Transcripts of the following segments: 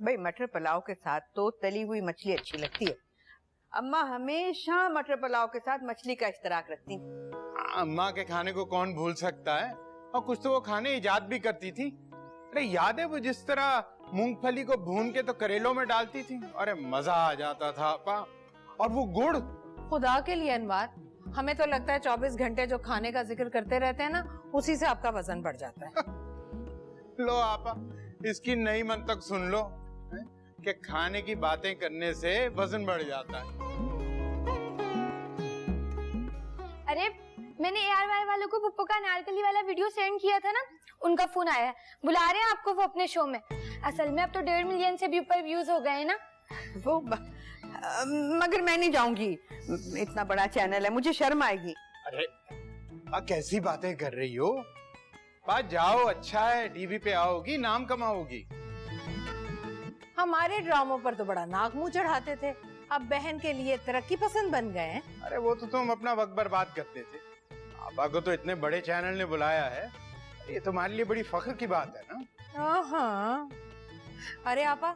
भाई मटर पुलाव के साथ तो तली हुई मछली अच्छी लगती है। अम्मा हमेशा मटर पुलाव के साथ मछली का इश्तराक रखती थी। अम्मा के खाने को कौन भूल सकता है, और कुछ तो वो खाने इजाद भी करती थी। अरे याद है वो जिस तरह मूंगफली को भून के तो करेलों में डालती थी, अरे मजा आ जाता था अपा। और वो गुड़, खुदा के लिए अनवर, हमें तो लगता है 24 घंटे जो खाने का जिक्र करते रहते हैं ना, उसी से आपका वजन बढ़ जाता है। लो आपा, इसकी नई मंतक सुन लो कि खाने की बातें करने से वजन बढ़ जाता है। अरे मैंने ARY वालों को पुप्पो का अनारकली वाला वीडियो सेंड किया था ना, उनका फोन आया है, बुला रहे हैं आपको वो अपने शो में। असल में अब तो 1.5 मिलियन से भी ऊपर व्यूज हो गए हैं ना। वो मगर मैं नहीं जाऊंगी, इतना बड़ा चैनल है, मुझे शर्म आएगी। अरे कैसी बातें कर रही हो, बात जाओ, अच्छा है टीवी पे आओगी, नाम कमाओगी। हमारे ड्रामों पर तो बड़ा नाक मुंह चढ़ाते थे, अब बहन के लिए तरक्की पसंद बन गए हैं। अरे वो तो तुम अपना वक्त बर्बाद करते थे, आपा को तो इतने बड़े चैनल ने बुलाया है, ये तुम्हारे लिए बड़ी फख्र की बात है ना। हाँ, अरे आपा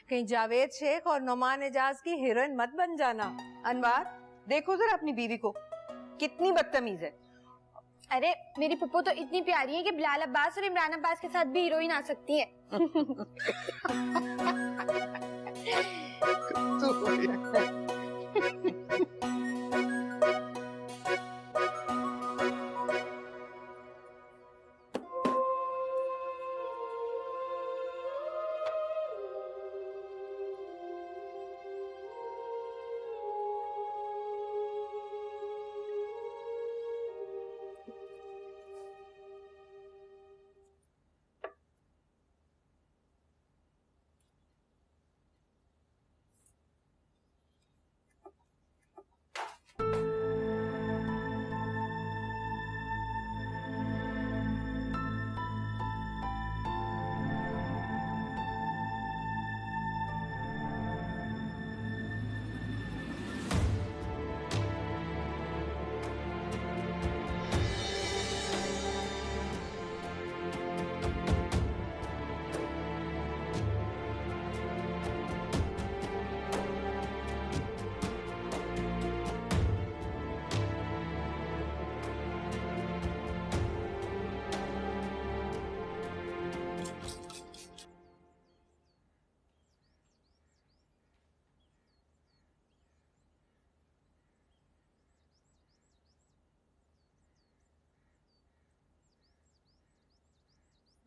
कहीं जावेद शेख और नुमान एजाज की हीरोइन मत बन जाना। अनवर देखो जरा अपनी बीवी को, कितनी बदतमीज है। अरे मेरी पुप्पो तो इतनी प्यारी है कि बिलाल अब्बास और इमरान अब्बास के साथ भी हीरोइन आ सकती है।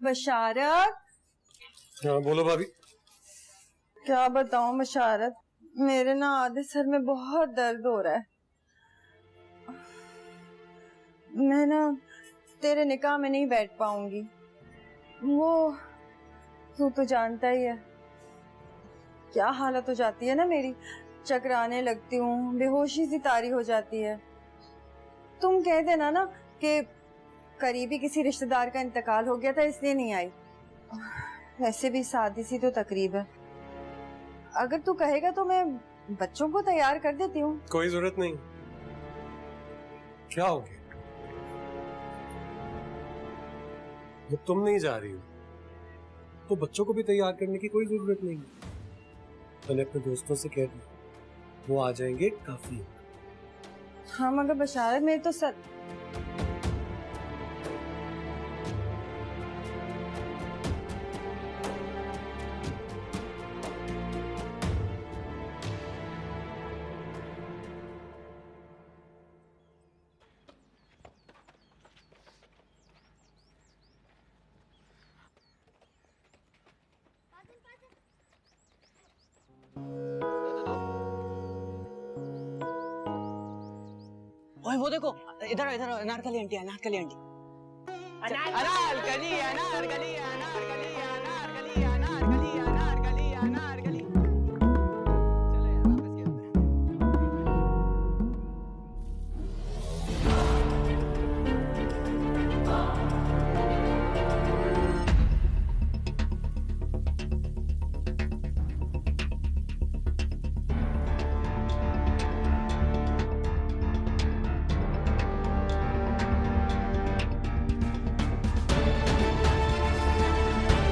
बशारत। हाँ बोलो भाभी। क्या बताऊं बशारत, मेरे ना आधे सर में बहुत दर्द हो रहा है। मैं ना तेरे निकाह में नहीं बैठ पाऊंगी। वो तू तो जानता ही है क्या हालत हो जाती है ना मेरी, चकराने लगती हूँ, बेहोशी सी तारी हो जाती है। तुम कह देना ना कि करीबी किसी रिश्तेदार का इंतकाल हो गया था इसलिए नहीं आई। वैसे भी सादी सी तो तकरीब है, अगर तू कहेगा तो मैं बच्चों को तैयार कर देती हूँ। कोई जरूरत नहीं। क्या हो गया? जब तुम नहीं जा रही हो तो बच्चों को भी तैयार करने की कोई जरूरत नहीं। मैंने अपने दोस्तों से कह दिया, वो आ जाएंगे काफी। हाँ मगर बशारत मेरी तो सर ओए वो देखो, इधर इधर अनारकली आंटी, अनारकली आंटी, अनारकली अनारकली अनारकली अनारकली अनारकली अनारकली अनारकली। चलो यार वापस खेलते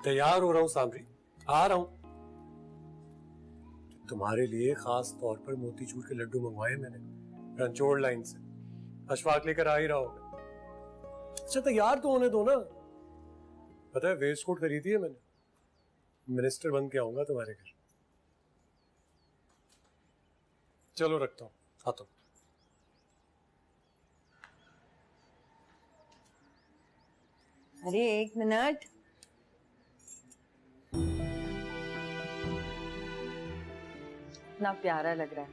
तैयार हो रहा हूँ सामरी, आ रहा हूँ। तुम्हारे लिए खास तौर पर मोतीचूर के लड्डू मंगवाए मैंने रंचोड़ लाइन से। अशफाक लेकर आ ही रहा होगा। अच्छा तैयार तो होने दो ना। पता है वेस्ट कोट खरीदी है मैंने, मिनिस्टर बन के आऊंगा तुम्हारे घर। चलो रखता हूँ, आता हूँ। अरे 1 मिनट। इतना प्यारा लग रहा है,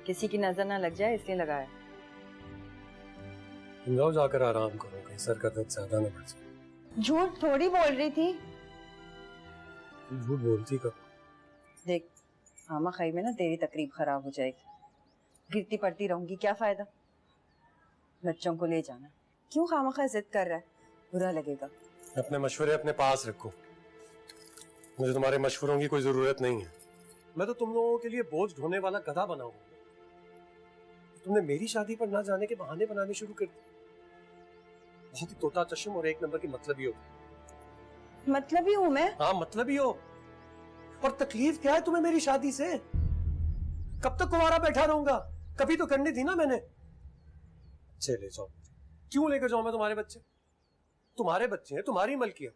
किसी की नजर ना लग जाए इसलिए लगाया। तुम जाओ जाकर आराम करो, कहीं सर का दर्द ज्यादा ना बढ़ जाए। झूठ थोड़ी बोल रही थी। तुम झूठ बोलती कब? देख खामा खाई में ना तेरी तकरीब खराब हो जाएगी। गिरती पड़ती रहूंगी क्या फायदा। बच्चों को ले जाना। क्यों खामा खा जिद कर रहा है, बुरा लगेगा। अपने मशवरे अपने पास रखो, मुझे तुम्हारे मशवरों की कोई जरूरत नहीं है। मैं तो तुम लोगों के लिए बोझ ढोने वाला गधा बना हूं। तुमने मेरी शादी पर ना जाने के बहाने बनाने शुरू कर दिए। बहुत ही तोता चश्म और 1 नंबर की मतलबी हो। मतलबी हूँ मैं? हाँ मतलबी हो। और तकलीफ क्या है तुम्हें मेरी शादी से? कब तक कुंवारा बैठा रहूंगा? कभी तो करनी थी ना मैंने। चले जाओ। क्यों लेकर जाऊं मैं तुम्हारे बच्चे? तुम्हारे बच्चे हैं, तुम्हारी मलकियत।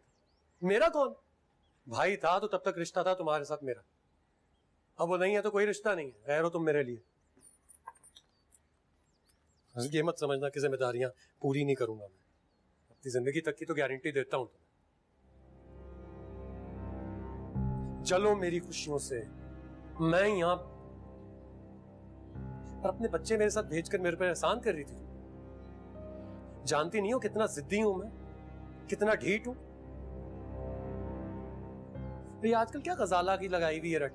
मेरा कौन? भाई था तो तब तक रिश्ता था तुम्हारे साथ मेरा। अब वो नहीं है तो कोई रिश्ता नहीं है। रह रो तुम मेरे लिए। ये मत समझना कि जिम्मेदारियां पूरी नहीं करूंगा मैं। अपनी जिंदगी तक की तो गारंटी देता हूं तुम्हें। चलो मेरी खुशियों से। मैं यहां पर अपने बच्चे मेरे साथ भेजकर मेरे पर एहसान कर रही थी। जानती नहीं हो कितना जिद्दी हूं मैं, कितना ढीठ हूं। ये आजकल क्या गजाला की लगाई हुई है रट।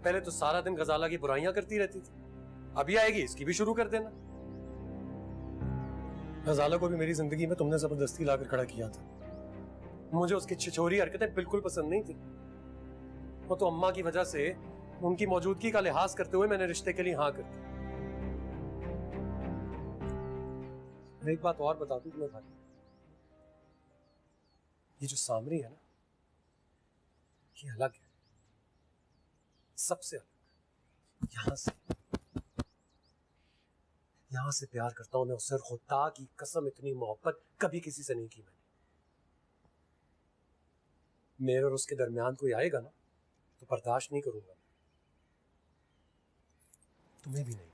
पहले तो सारा दिन गजाला की बुराइयां करती रहती थी, अभी आएगी इसकी भी शुरू कर देना। गजाला को भी मेरी जिंदगी में तुमने जबरदस्ती लाकर खड़ा किया था। मुझे उसकी छिछोरी हरकतें बिल्कुल पसंद नहीं थी। वो तो अम्मा की वजह से उनकी मौजूदगी का लिहाज करते हुए मैंने रिश्ते के लिए हाँ कर दी। एक बात और बता दूं तुम्हें भाई, ये जो सामरी है ना, ये अलग है, सबसे अलग। यहां से प्यार करता हूं मैं उससे। खुदा की कसम इतनी मोहब्बत कभी किसी से नहीं की मैंने। मेरे और उसके दरमियान कोई आएगा ना तो बर्दाश्त नहीं करूंगा। तुम्हें भी नहीं।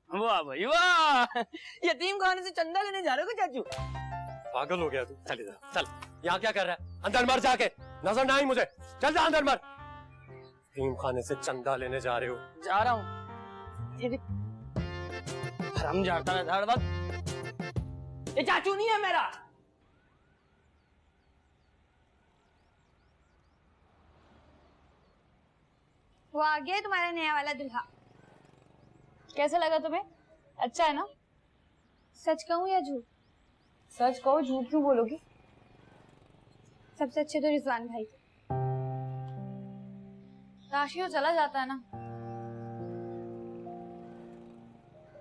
वाह भाई वाह, यतीम खाने से चंदा लेने जा रहे हो क्या चाचू? पागल हो गया तू? चल इधर चल। यहाँ क्या कर रहा है? अंदर मर जाके। नजर ना आई मुझे। चल जा अंदर मर। यतीम खाने से चंदा लेने जा रहे हो? जा रहा हूँ। हराम जाता रहता हर वक्त। ये चाचू नहीं है मेरा। वो आ गया है तुम्हारा नया वाला दुल्हा। कैसा लगा तुम्हें? अच्छा है ना? सच कहूँ या झूठ? सच कहो, झूठ क्यों बोलोगी? सबसे अच्छे तो रिजवान भाई थे। काशी वो चला जाता है ना,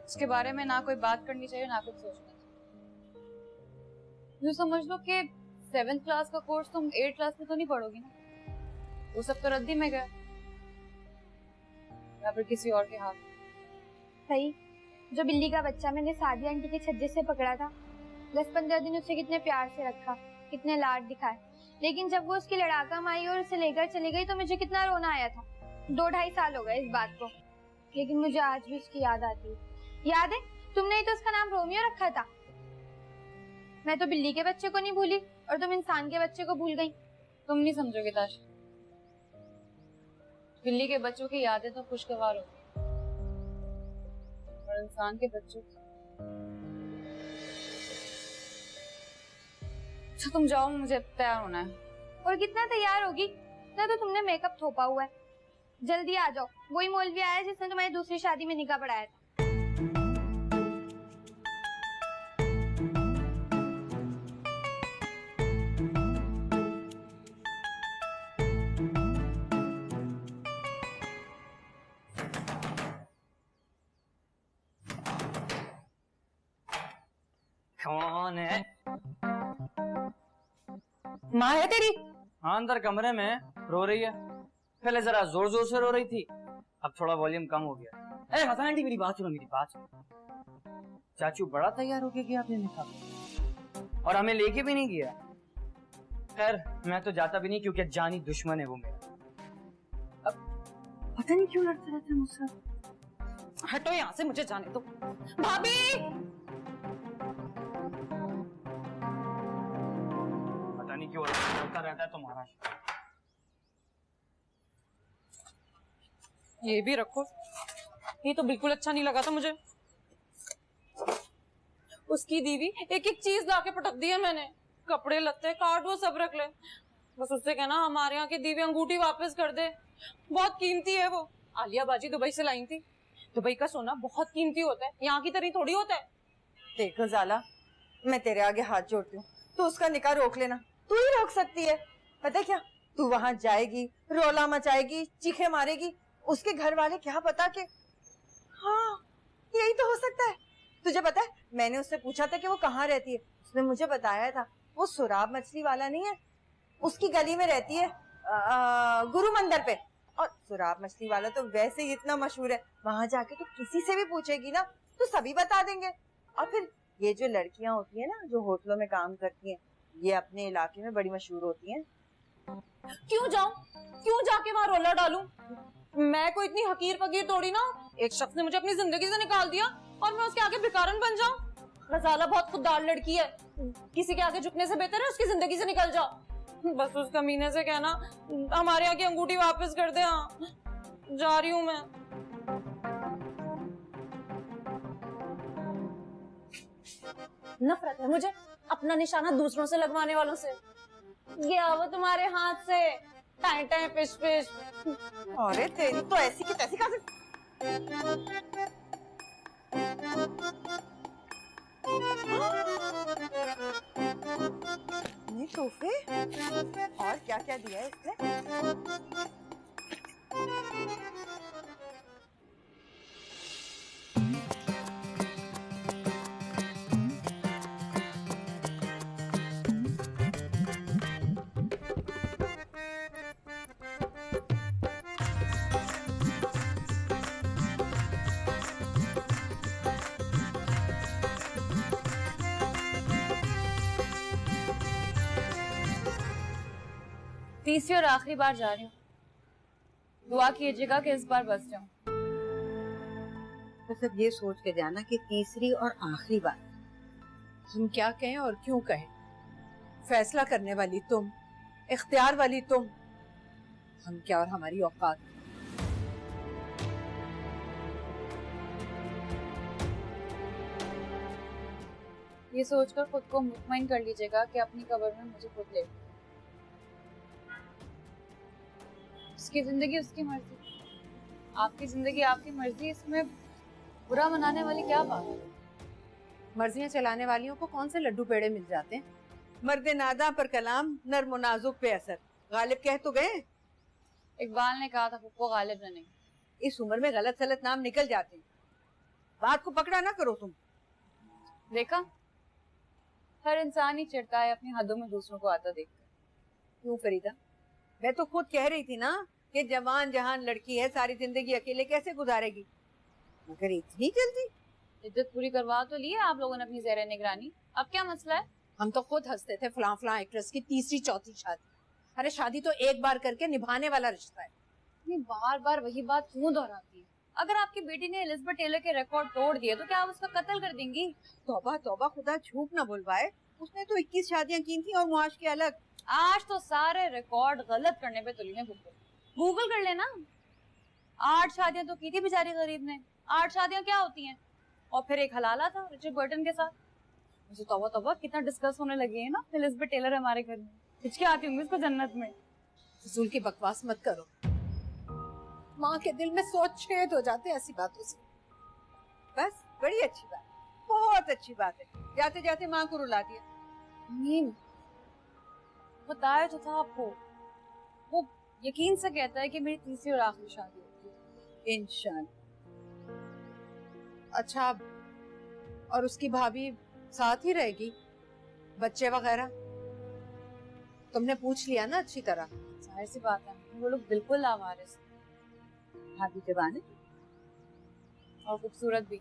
उसके बारे में ना कोई बात करनी चाहिए ना कुछ सोचना चाहिए। यूँ समझ लो कि 7th क्लास का कोर्स तुम 8th क्लास में तो नहीं पढ़ोगी ना, वो सब तो रद्दी में गया या फिर किसी और के हाथ। सही, जो बिल्ली का बच्चा मैंने सादी आंटी के छज्जे से पकड़ा था, 10-15 दिन उससे कितने प्यार से रखा, कितने लाड दिखाए, लेकिन जब वो उसकी लड़ाका माई और उसे लेकर चली गई तो मुझे कितना रोना आया था। 2-2.5 साल हो गए इस बात को, लेकिन मुझे आज भी उसकी याद आती है। याद है तुमने ही तो उसका नाम रोमियो रखा था। मैं तो बिल्ली के बच्चे को नहीं भूली और तुम इंसान के बच्चे को भूल गई। तुम नहीं समझोगे ताश, बिल्ली के बच्चों की यादें तो खुशगवार होती हैं, और इंसान के बच्चों अच्छा तुम जाओ, मुझे तैयार होना है। और कितना तैयार होगी, इतना तो तुमने मेकअप थोपा हुआ है। जल्दी आ जाओ, वही मौलवी आया है जिसने तुम्हारी दूसरी शादी में निकाह पढ़ाया था। कौन है? माँ है तेरी? हाँ, अंदर कमरे में रो रही है। पहले जरा जोर जोर से रो रही थी, अब थोड़ा वॉल्यूम कम हो गया। ए मसा आंटी, मेरी बात सुनो, मेरी बात सुनो। चाचू बड़ा तैयार होके गया अपने निकाह और हमें लेके भी नहीं गया। खैर मैं तो जाता भी नहीं क्योंकि जानी दुश्मन है वो मेरा। अब पता नहीं क्यों लड़ते रहते हैं मुझसे। हटो यहाँ से, मुझे जाने दो। भाभी! पता नहीं क्यों लड़ता रहता है तुम्हारा। ये भी रखो, ये तो बिल्कुल अच्छा नहीं लगा था मुझे। उसकी दीदी एक एक चीज लाके पटक दी है मैंने, कपड़े लत्ते कार्ड वो सब रख ले। बस उससे कहना हमारे यहाँ की दीदी अंगूठी वापस कर दे, बहुत कीमती है वो। आलिया बाजी दुबई से लाई थी। दुबई का सोना बहुत कीमती होता है, यहाँ की तरह थोड़ी होता है। देखो जाला, मैं तेरे आगे हाथ जोड़ती हूँ, तू उसका निकाह रोक लेना। तू ही रोक सकती है। पता है क्या, तू वहां जाएगी, रोला मचाएगी, चीखे मारेगी, उसके घर वाले क्या पता कि हाँ यही तो हो सकता है। तुझे पता है, मैंने उससे पूछा था कि वो कहाँ रहती है। उसने मुझे बताया था वो सुराब मछली वाला नहीं है, उसकी गली में रहती है, गुरु मंदिर पे। और सुराब मछली वाला तो वैसे ही इतना मशहूर है, वहां जाके तो किसी से भी पूछेगी ना तो सभी बता देंगे। और फिर ये जो लड़कियां होती है ना जो होटलों में काम करती हैं, ये अपने इलाके में बड़ी मशहूर होती हैं। क्यों जाऊं, क्यों जाके वहां रोला डालूं? मैं कोई इतनी हकीर फकीर तोड़ी ना। एक शख्स ने मुझे अपनी जिंदगी से निकाल दिया और मैं उसके आगे भिखारन बन जाऊं? गजाला बहुत खुददार लड़की है, किसी के आगे झुकने से बेहतर है उसकी जिंदगी से निकल जाओ। बस उस कमीने से कहना हमारे यहाँ की अंगूठी वापस कर दे। हाँ, जा रही हूँ मैं। नफरत है मुझे अपना निशाना दूसरों से लगवाने वालों से। गया वो तुम्हारे हाथ से, टाइम टाइम फिश फिश। अरे तेरी तो ऐसी की तैसी का। ये तोहफे और क्या क्या दिया है इसने? तीसरी और आखिरी बार जा रही हूँ, दुआ कीजिएगा कि इस बार बच जाऊं। तो सब ये सोच के जाना कि तीसरी और आखिरी बार। हम क्या कहें और क्यों कहें, फैसला करने वाली तुम, इख्तियार वाली तुम, हम क्या और हमारी औकात। ये सोचकर खुद को मुतमईन कर लीजिएगा कि अपनी कब्र में मुझे खुद ले। उसकी जिंदगी उसकी मर्जी, आपकी जिंदगी आपकी मर्जी, इसमें बुरा मनाने वाली क्या बात है? मर्जियां चलाने वालियों को कौन से लड्डू पेड़े मिल जाते हैं? मर्दे नादा पर कलाम, नर्म नाजुक पे असर। गालिब कह तो गए। इकबाल ने कहा था फुप्पो गालिब ने नहीं। इस उम्र में गलत सलत नाम निकल जाते हैं, बात को पकड़ा ना करो तुम। देखा, हर इंसान ही चिढ़ता है अपनी हदों में दूसरों को आता देखकर। क्यों फरीदा, मैं तो खुद कह रही थी ना कि जवान जहान लड़की है, सारी जिंदगी अकेले कैसे गुजारेगी, मगर इतनी जल्दी। इज्जत पूरी करवा तो ली है आप लोगों ने अपनी ज़ेरे निगरानी, अब क्या मसला है? हम तो खुद हंसते थे फलां फलां एक्ट्रेस की तीसरी चौथी शादी। अरे शादी तो एक बार करके निभाने वाला रिश्ता है। नहीं, बार बार वही बात क्यों दोहराती है? अगर आपकी बेटी ने एलिजाबेथ टेलर के रिकॉर्ड तोड़ दिए तो क्या आप उसका कत्ल कर देंगी? तौबा तौबा, खुदा झूठ ना बुलवाए, उसने तो 21 शादियां की थी और मुआश के अलग। आज तो सारे रिकॉर्ड गलत करने पे तुली है। गूगल कर लेना, 8 शादियां तो की थी बेचारी गरीब ने। 8 शादियां क्या होती हैं? और फिर एक हलाला था रिचर्ड बर्टन के साथ। मुझे तौबा तौबा कितना डिस्कस होने लगे हैं ना एलिजाबेथ टेलर हमारे घर में। हिचके आती होंगी उसको जन्नत में। फजूल की बकवास मत करो, माँ के दिल में सोच छेद हो जाते हैं ऐसी बातों से। बस बड़ी अच्छी बात, बहुत अच्छी बात है, जाते जाते माँ को रुला दिया। नहीं बताया तो था आपको, वो यकीन से कहता है कि मेरी तीसरी और आखिरी शादी होगी इंशाल्लाह। अच्छा, और उसकी भाभी साथ ही रहेगी, बच्चे वगैरह तुमने पूछ लिया ना अच्छी तरह? जाहिर सी बात है वो लोग बिल्कुल लावारिस भाभी के बाने और खूबसूरत भी।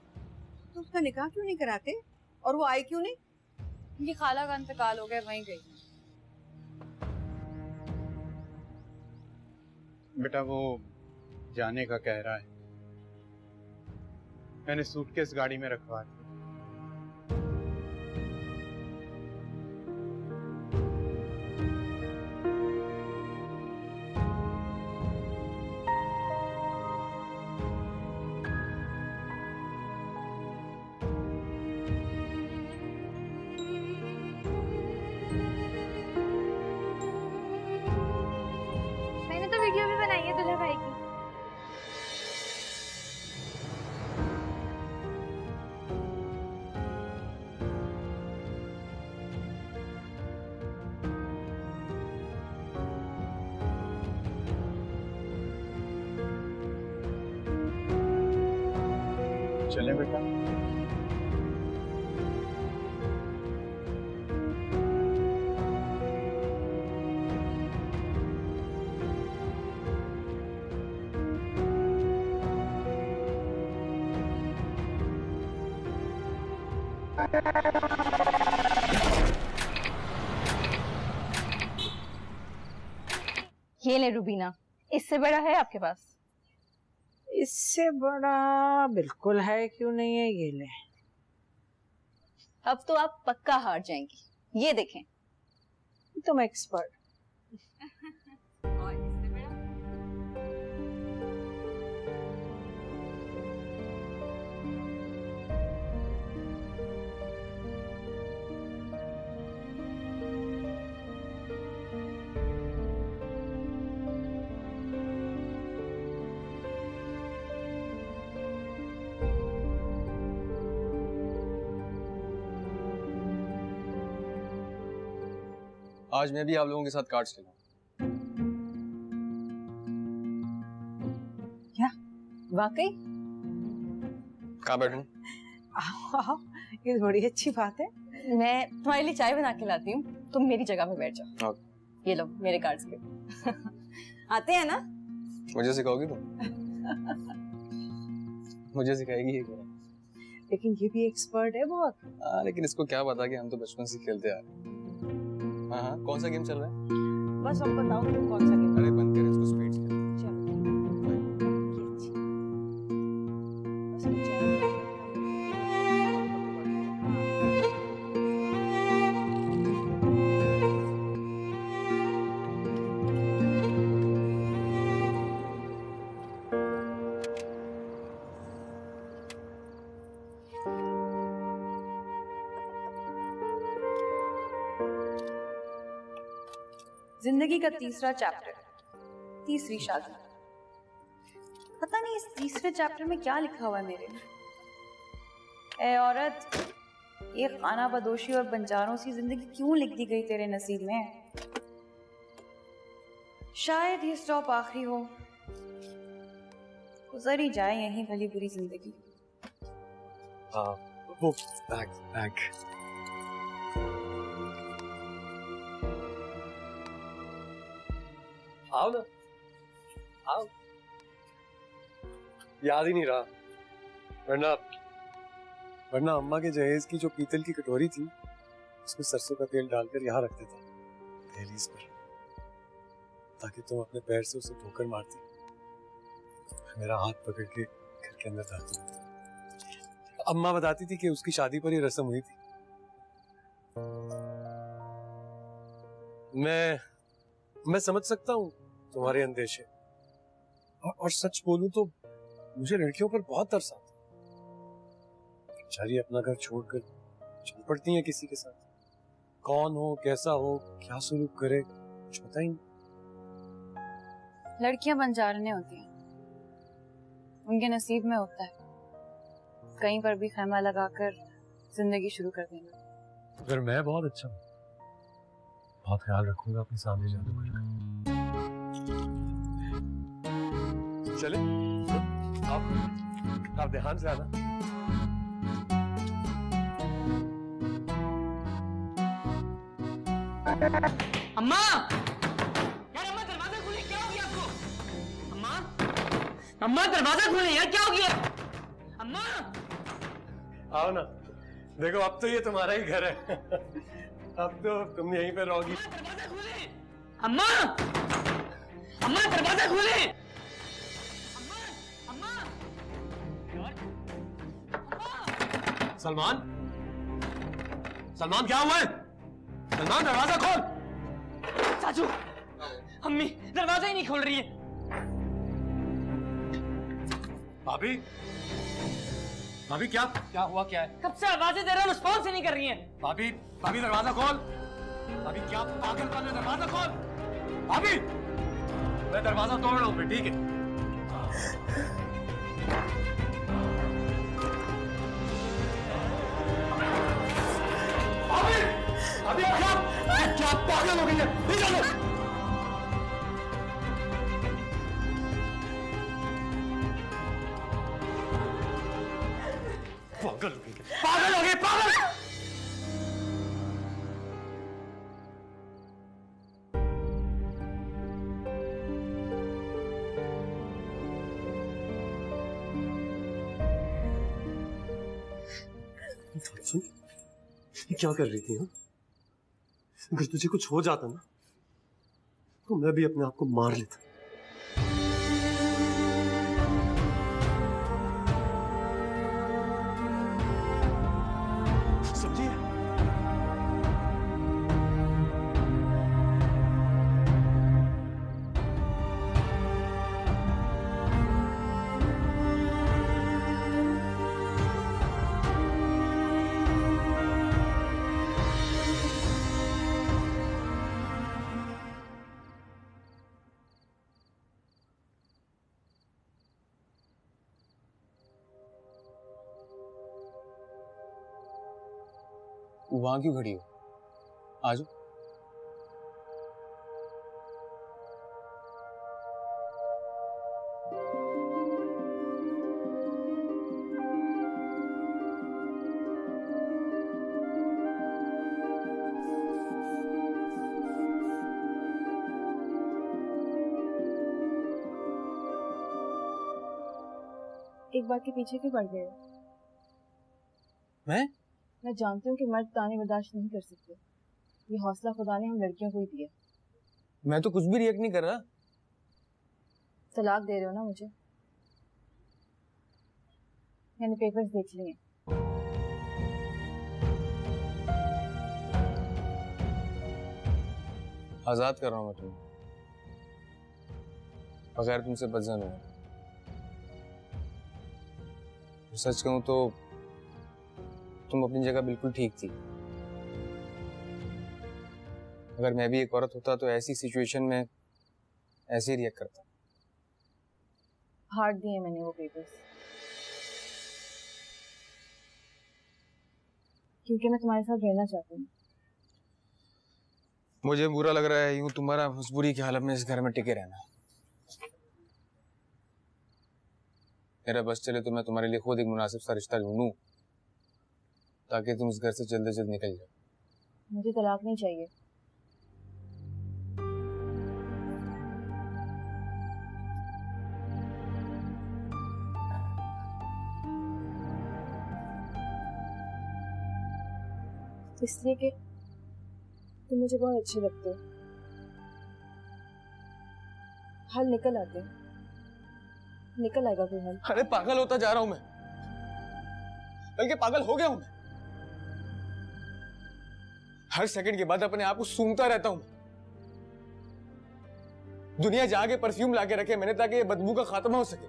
तो उसका निकाह क्यों नहीं कराते? और वो आई क्यों नहीं? उनकी खाला का इंतकाल हो गया, वहीं गई। बेटा वो जाने का कह रहा है, मैंने सूटकेस गाड़ी में रखवा दिया। मैंने तो वीडियो भी बनाई है दूल्हा भाई की। चले बेटा। ये ले रुबीना, इससे बड़ा है आपके पास? इससे बड़ा बिल्कुल है, क्यों नहीं है, ये ले। अब तो आप पक्का हार जाएंगी, ये देखें। तुम एक्सपर्ट। आज मैं भी आप लोगों के साथ कार्ड्स खेलूं। क्या वाकई? कहाँ बैठूं? आओ, ये बड़ी अच्छी बात है। मैं तुम्हारे लिए चाय बना के लाती हूँ, तुम मेरी जगह पे बैठ जाओ। ओके। ये लो मेरे कार्ड्स के। आते हैं ना? मुझे सिखाओगी तुम? मुझे सिखाएगी ये क्या? लेकिन ये भी एक्सपर्ट है बहुत। लेकिन इसको क्या पता कि हम तो बचपन से खेलते आ रहे हैं। हाँ, कौन सा गेम चल रहा है? बस अब बताओ तुम कौन सा गेम। अरे बंद कर इसको, स्पीड्स खेल। जिंदगी का तीसरा चैप्टर, तीसरी शादी। पता नहीं इस तीसरे चैप्टर में क्या लिखा हुआ है मेरे। ए औरत, ये खाना बदोशी और बंजारों सी जिंदगी क्यों लिख दी गई तेरे नसीब में? शायद ये स्टॉप आखिरी हो, गुजर ही जाए यहीं भली बुरी जिंदगी। वो बैग आओ ना, आओ। याद ही नहीं रहा, वरना अम्मा के जहेज की जो पीतल की कटोरी थी उसमें सरसों का तेल डालकर यहाँ रखते थे दहलीज पर, ताकि तुम अपने पैर से उसे ठोकर मारती, मेरा हाथ पकड़ के घर के अंदर जाती। अम्मा बताती थी कि उसकी शादी पर ये रस्म हुई थी। मैं समझ सकता हूँ तुम्हारे अंदेशे, और सच बोलूं तो मुझे लड़कियों पर बहुत तरस आता। बेचारी अपना घर छोड़कर चल पड़ती हैं किसी के साथ, कौन हो, कैसा हो, क्या सलूक करे, कुछ पता ही नहीं। लड़कियां बंजारने होती हैं, उनके नसीब में होता है कहीं पर भी खैमा लगाकर जिंदगी शुरू कर देना। अगर मैं बहुत अच्छा हूँ, बहुत ख्याल रखूंगा अपने सामने जादूगर का। चले आप ध्यान से आना। अम्मा, यार अम्मा दरवाजा खोले, क्या हो गया आपको? अम्मा, अम्मा दरवाजा खोले यार, क्या हो गया? अम्मा, आओ ना, देखो अब तो ये तुम्हारा ही घर है। अब तो तुम यहीं पे रहोगी। दरवाजा खोले। अम्मा, अम्मा दरवाजा खोले। अम्मा, अम्मा, यार, अम्मा। सलमान, सलमान क्या हुआ है? सलमान दरवाजा खोल। चाचू, अम्मी दरवाजा ही नहीं खोल रही है। भाभी, भाभी क्या क्या हुआ, क्या है? कब से आवाजें दे रहा हूँ, रिस्पॉन्स ही नहीं कर रही है। भाभी, भाभी दरवाजा खोल। भाभी क्या पागलपन है, दरवाजा खोल। भाभी, मैं दरवाजा तोड़ रहा हूँ फिर, ठीक है? भाभी, भाभी क्या पागल हो गई है? निकलो। पागल हो गई, पागल हो गई, पागल। सुन, ये क्या कर रही थी? हाँ, अगर तुझे कुछ हो जाता ना तो मैं भी अपने आप को मार लेता। समझिए? वहां क्यों खड़ी हो? आ जाओ। एक बात के पीछे क्यों पड़ गए हो? मैं जानती हूँ कि मर्द ताने बर्दाश्त नहीं कर सकते। ये हौसला खुदा ने हम लड़कियों को ही दिया। मैं तो कुछ भी रिएक्ट नहीं कर रहा। तलाक दे रहे हो ना मुझे? मैंने पेपर्स देख लिए। आजाद कर रहा हूँ मैं तुम्हें, बगैर तुमसे बदजन हुआ। सच कहूं तो तुम अपनी जगह बिल्कुल ठीक थी। अगर मैं भी एक औरत होता तो ऐसी सिचुएशन में ऐसे ही रिएक्ट करता। फाड़ दिए मैंने वो पेपर्स, क्योंकि मैं तुम्हारे साथ रहना चाहती हूँ। मुझे बुरा लग रहा है यूं तुम्हारा मजबूरी की हालत में इस घर में टिके रहना। मेरा बस चले तो मैं तुम्हारे लिए खुद एक मुनासिब सा रिश्ता ढूंढूं ताकि तुम इस घर से जल्द से जल्द निकल जाओ। मुझे तलाक नहीं चाहिए। इसलिए कि तुम मुझे बहुत अच्छे लगते हो। हल निकल आते हैं, निकल आएगा कोई हल। अरे पागल होता जा रहा हूं मैं, बल्कि पागल हो गया हूं मैं। हर सेकंड के बाद अपने आप को सूंघता रहता हूं। दुनिया जहां के परफ्यूम लाके रखे मैंने ताकि ये बदबू का खात्मा हो सके,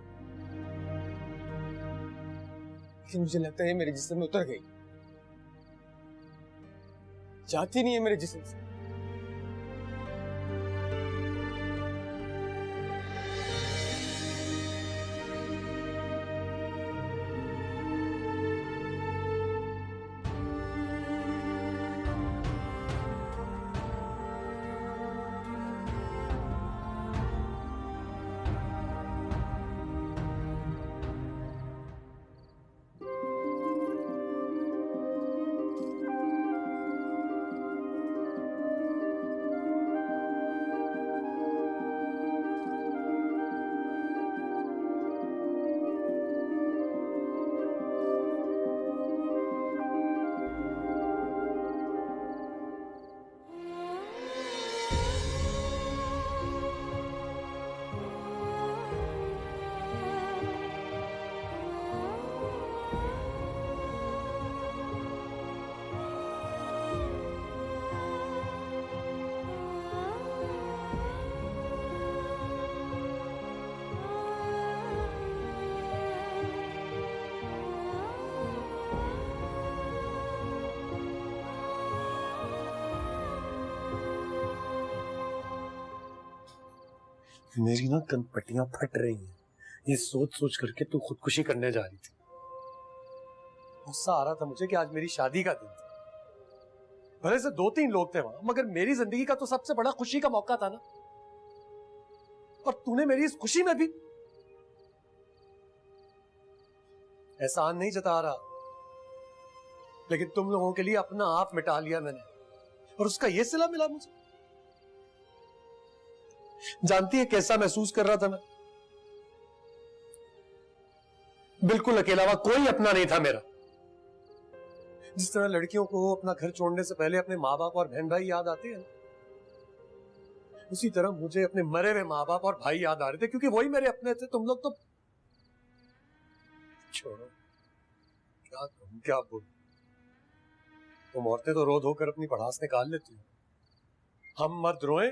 लेकिन मुझे लगता है ये मेरे जिस्म में उतर गई। जाती नहीं है मेरे जिस्म से। मेरी ना कनपट्टियां फट रही हैं, ये सोच सोच करके तू खुदकुशी करने जा रही थी। गुस्सा आ रहा था मुझे कि आज मेरी शादी का दिन था। भले से 2-3 लोग थे वहां, मगर मेरी जिंदगी का तो सबसे बड़ा खुशी का मौका था ना। और तूने मेरी इस खुशी में भी एहसान नहीं जता रहा, लेकिन तुम लोगों के लिए अपना आप मिटा लिया मैंने, और उसका ये सिला मिला मुझे। जानती है कैसा महसूस कर रहा था मैं? बिल्कुल अकेला हुआ, कोई अपना नहीं था मेरा। जिस तरह लड़कियों को अपना घर छोड़ने से पहले अपने माँ बाप और बहन भाई याद आते हैं, उसी तरह मुझे अपने मरे हुए माँ बाप और भाई याद आ रहे थे, क्योंकि वही मेरे अपने थे। तुम लोग तो छोड़ो, क्या कहूं, क्या बोलूं। तुम औरतें तो रो धो कर अपनी भड़ास निकाल लेती हो, हम मर्द रोए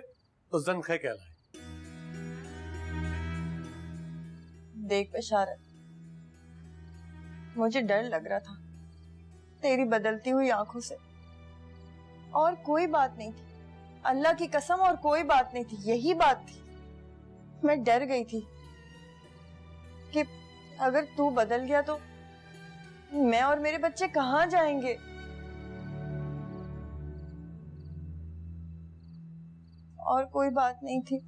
तो ज़नखे कहलाए। देख बशारत, मुझे डर लग रहा था तेरी बदलती हुई आंखों से, और कोई बात नहीं थी, अल्लाह की कसम, और कोई बात नहीं थी, यही बात थी। मैं डर गई थी कि अगर तू बदल गया तो मैं और मेरे बच्चे कहाँ जाएंगे। और कोई बात नहीं थी।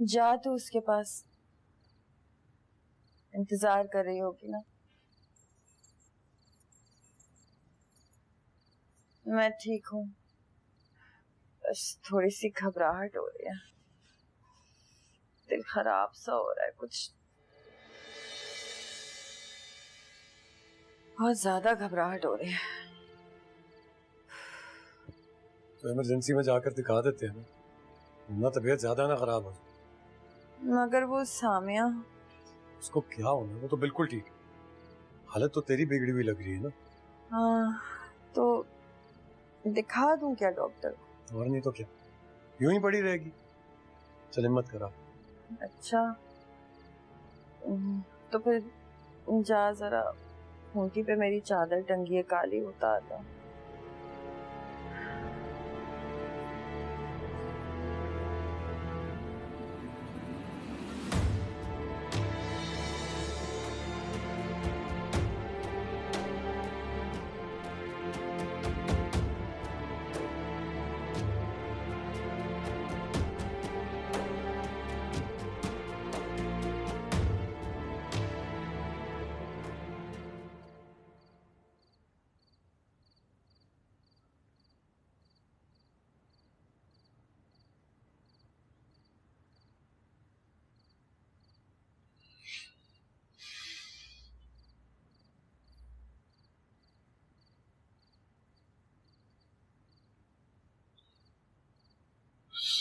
जा तू उसके पास, इंतजार कर रही होगी ना। मैं ठीक हूँ, बस थोड़ी सी घबराहट हो रही है, दिल खराब सा हो रहा है, कुछ बहुत ज्यादा घबराहट हो रही है। तो इमरजेंसी में जाकर दिखा देते हैं ना, तबीयत ज्यादा ना खराब हो। मगर वो सामिया, उसको क्या होना, वो तो बिल्कुल ठीक है। हालत तो तेरी बिगड़ी हुई लग रही है ना। हाँ, तो दिखा दूं क्या डॉक्टर को? और नहीं तो क्या, यूं ही पड़ी रहेगी। चल हिम्मत करा। अच्छा, तो फिर जा, जरा खूंटी पे मेरी चादर टंगी है काली, उतार दो।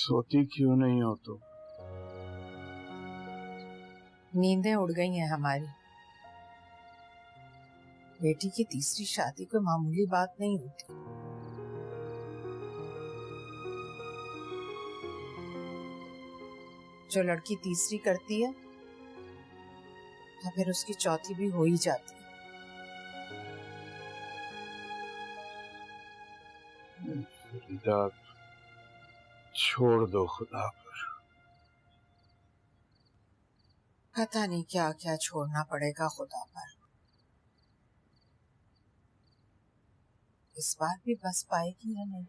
सोती क्यों नहीं हो तुम? नींदें उड़ गई हैं हमारी। बेटी की तीसरी शादी कोई मामूली बात नहीं होती। जो लड़की तीसरी करती है तो फिर उसकी चौथी भी हो ही जाती है। फरीदा, छोड़ दो खुदा पर। पता नहीं क्या क्या छोड़ना पड़ेगा खुदा पर। इस बार भी बस पाएगी या नहीं?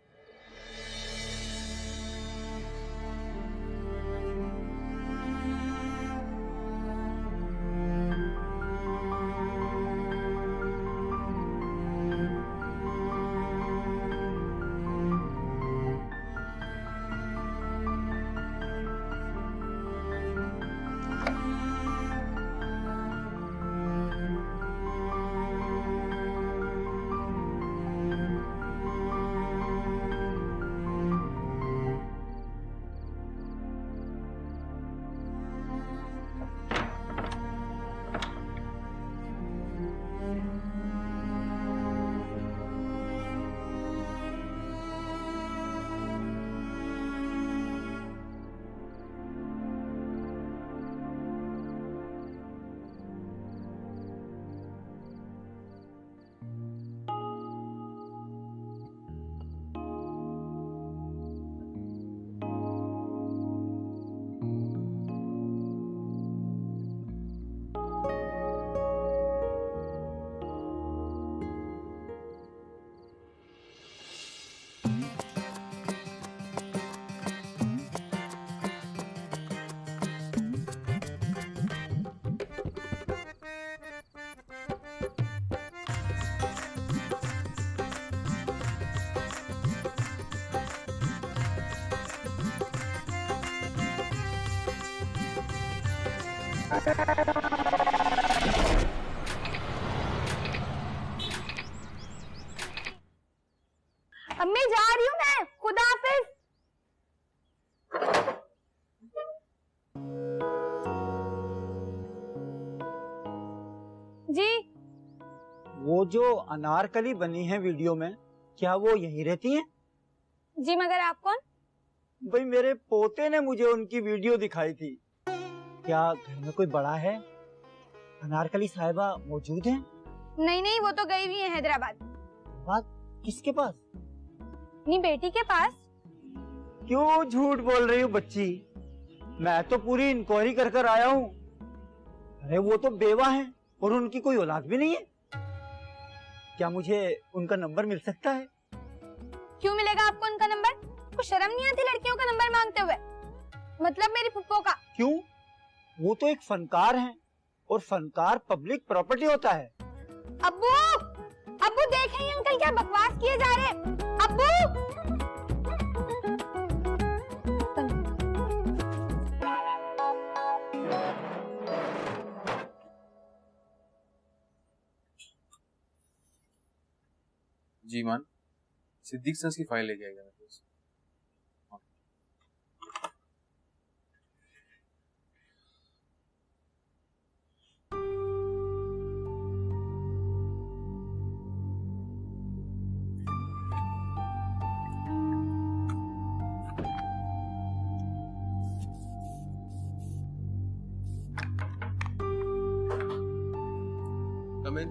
अम्मी जा रही हूँ मैं, खुदा हाफिज। जी वो जो अनारकली बनी है वीडियो में, क्या वो यहीं रहती हैं? जी, मगर आप कौन? भाई मेरे पोते ने मुझे उनकी वीडियो दिखाई थी। क्या घर में कोई बड़ा है? अनारकली साहिबा मौजूद हैं? नहीं नहीं, वो तो गई हुई है हैदराबाद। बात किसके पास? अपनी बेटी के पास। क्यों झूठ बोल रही हो बच्ची? मैं तो पूरी इंक्वायरी कर कर आया हूँ। अरे वो तो बेवा है और उनकी कोई औलाद भी नहीं है। क्या मुझे उनका नंबर मिल सकता है? क्यों मिलेगा आपको उनका नंबर? आपको शर्म नहीं आती लड़कियों का नंबर मांगते हुए? मतलब मेरी फुप्पो का। क्यों? वो तो एक फनकार हैं और फनकार पब्लिक प्रॉपर्टी होता है। अब्बू, अब्बू देखें ये अंकल क्या बकवास किए जा रहे हैं। अब्बू, जी मान, सिद्दीक सर की फाइल लेके आएगा मेरे पास। Come in.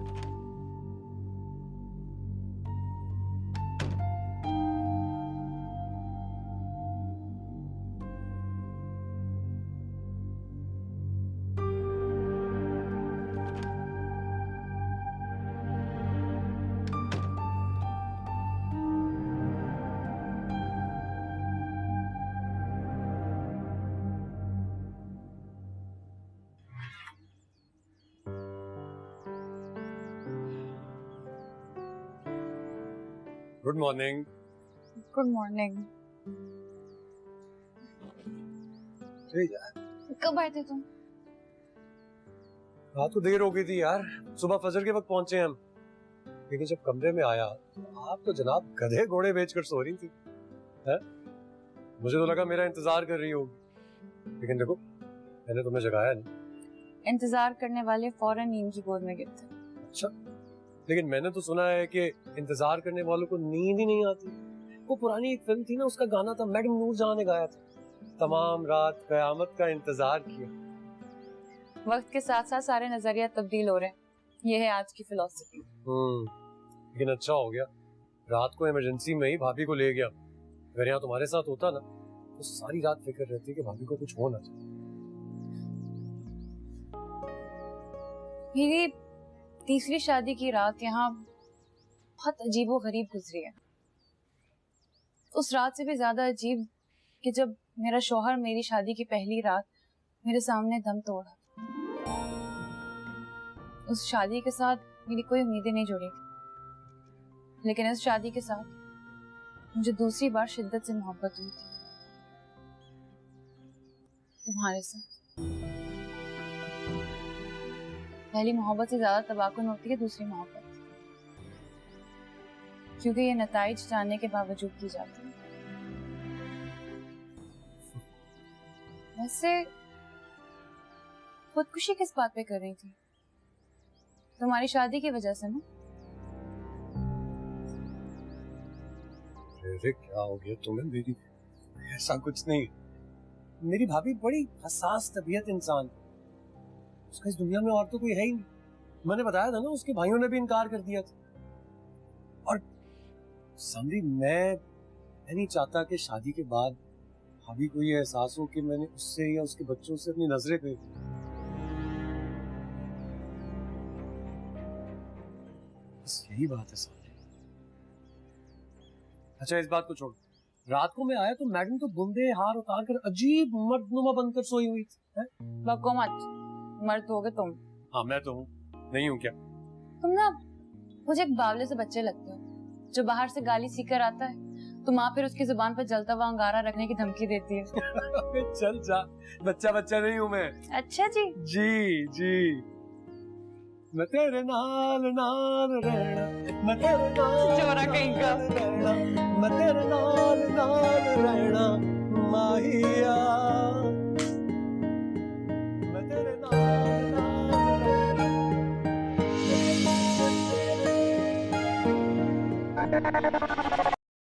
Good morning. Good morning. कब आए थे तुम? रात को देर हो गई थी यार, सुबह फजर के वक्त पहुंचे हम। लेकिन जब कमरे में आया तो आप तो जनाब गधे घोड़े बेचकर सो रही थी। है? मुझे तो लगा मेरा इंतजार कर रही होगी, लेकिन देखो मैंने तुम्हें जगाया नहीं। इंतजार करने वाले फौरन नींद की गोद में गिरते। अच्छा, लेकिन मैंने तो सुना है कि इंतजार करने वालों को नींद ही नहीं आती। वो पुरानी एक फिल्म थी ना, उसका गाना था, मैडम नूरजहां ने गाया था, तमाम रात कयामत का इंतजार किया। वक्त के साथ साथ सारे नजरिया तब्दील हो रहे हैं, ये है आज की फिलॉसफी। लेकिन अच्छा हो गया रात को इमरजेंसी में ही भाभी को ले गया। अगर यहाँ तुम्हारे साथ होता ना तो सारी रात फिक्र रहती कि भाभी को कुछ हो ना जाए। मेरी तीसरी शादी की रात यहाँ बहुत अजीबो गरीब गुजरी है। उस रात से भी ज्यादा अजीब कि जब मेरा शौहर मेरी शादी की पहली रात मेरे सामने दम तोड़ा। उस शादी के साथ मेरी कोई उम्मीदें नहीं जुड़ी थी, लेकिन इस शादी के साथ मुझे दूसरी बार शिद्दत से मोहब्बत हुई थी, तुम्हारे साथ। पहली मोहब्बत से ज्यादा तबाकुन होती है दूसरी मोहब्बत, क्योंकि ये नताइज जानने के बावजूद की जाती है। वैसे खुदकुशी किस बात पे कर रही थी? तुम्हारी शादी की वजह से ना? अरे क्या हो गया तुम्हें? मेरी ऐसा कुछ नहीं। मेरी भाभी बड़ी हसास तबीयत इंसान, उसका इस दुनिया में और तो कोई है ही नहीं। मैंने बताया था ना, उसके भाइयों ने भी इनकार कर दिया था। और समझी, मैं नहीं चाहता कि शादी के बाद भाभी को ये एहसास हो कि मैंने उससे या उसके बच्चों से अपनी नजरें फेरी। बस यही बात है सामने। अच्छा, इस बात को छोड़, रात को मैं आया तो मैडम तो बुंदे हार उतार कर अजीब मर्दनुमा बनकर सोई हुई थी। बको मत, मर्द होगे तुम। हाँ मैं तो हूँ, नहीं हूँ क्या? तुम ना मुझे एक बावले से बच्चे लगते हो जो बाहर से गाली सीकर आता है, तो माँ फिर उसकी जुबान पर जलता हुआ अंगारा रखने की धमकी देती है। चल जा, बच्चा बच्चा नहीं हूँ मैं। अच्छा जी। जी जी, मैं तेरे नाल नाल रहना, मैं तेरे नाल चोरा कहीं का, मैं तेरे नाल नाल रहना माहिया, मैं तेरे नाल नाल रहना।